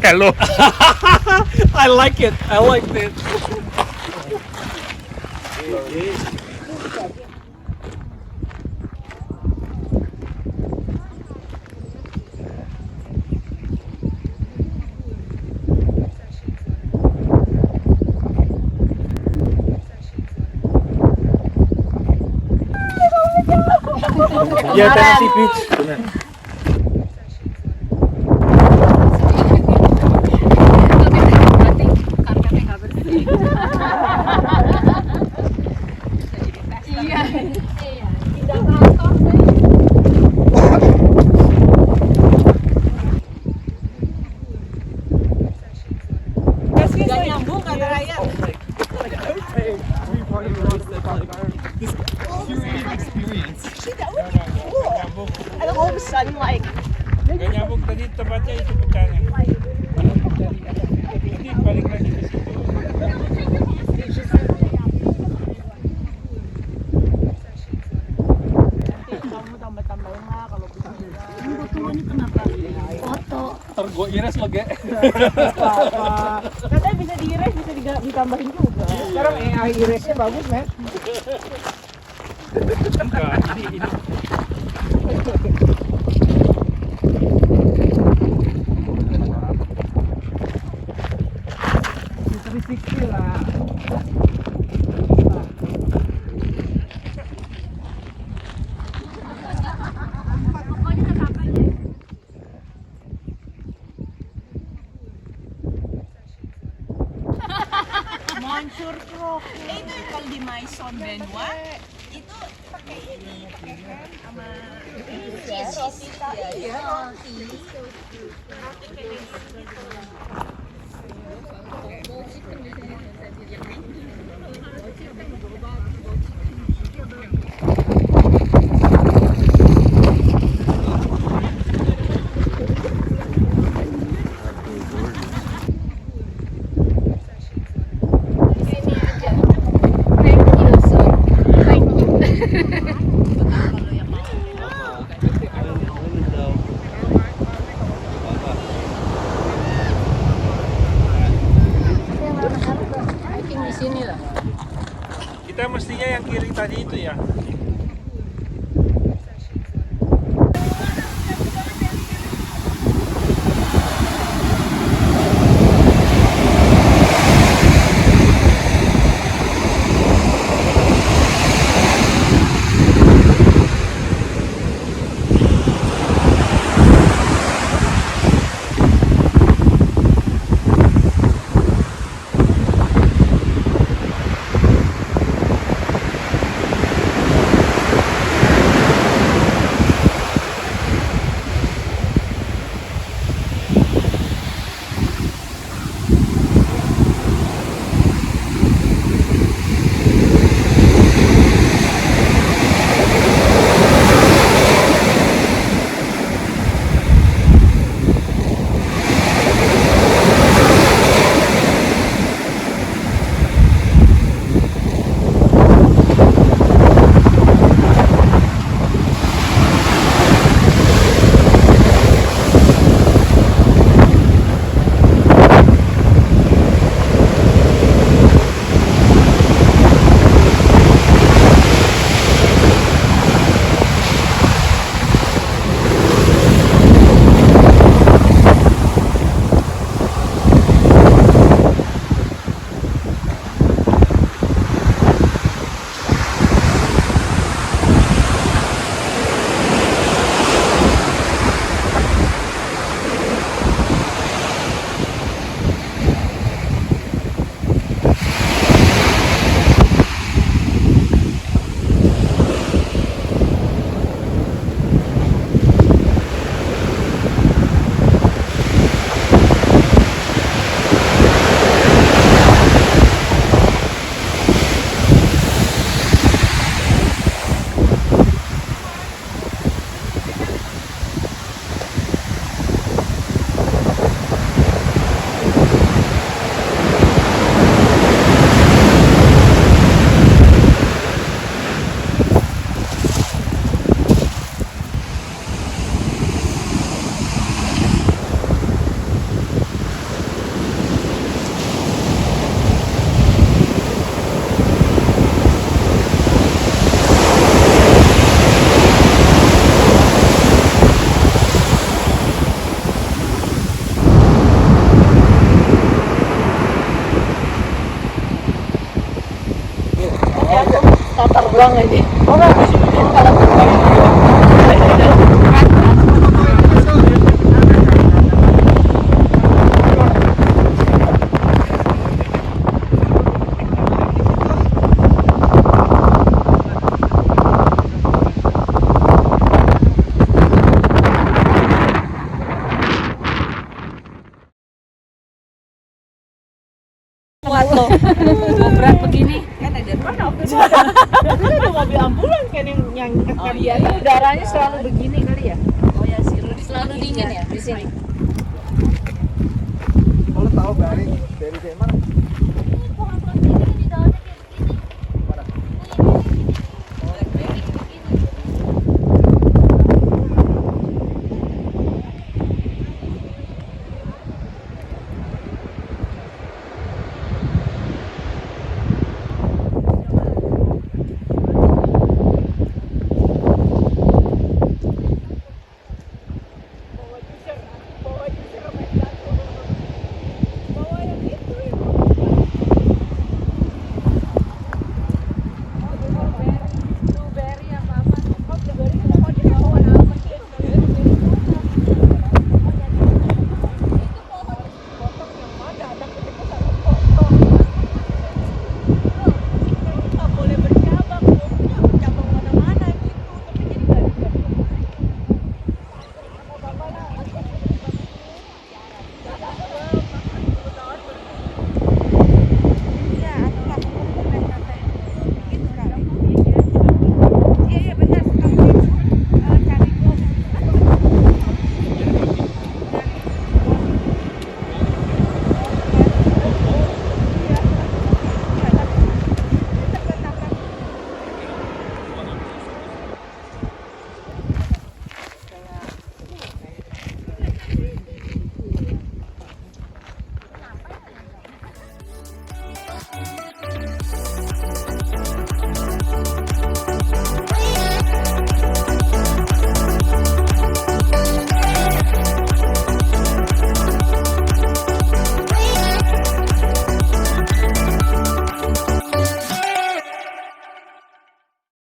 Hello. I like it. I like it. Ya, Tennessee Beach. Benar. Gak nyambung kata Raya. And all of a sudden, like, Gak nyambung tadi tempatnya itu pecahnya. Jadi balik lagi ke situ. kamu tambah-tambahin lah kalau bisa. Ini kenapa? Foto. Ntar gue iris lo, Ge. Katanya bisa diiris, bisa ditambahin juga. Sekarang AI irisnya bagus, men. Enggak, ini 360 lah. Monster Pro. Itu kalau di Maison Benoit itu pakai ini, pakai ham sama roti tadi ya, roti. kita mestinya yang kiri tadi itu ya. terbang aja. Waduh, berat begini kan ada mobil ambulan kan yang oh iya, dia udaranya selalu begini kali ya. Oh ya sih, selalu dingin ya di sini. Kalau tahu dari Denmark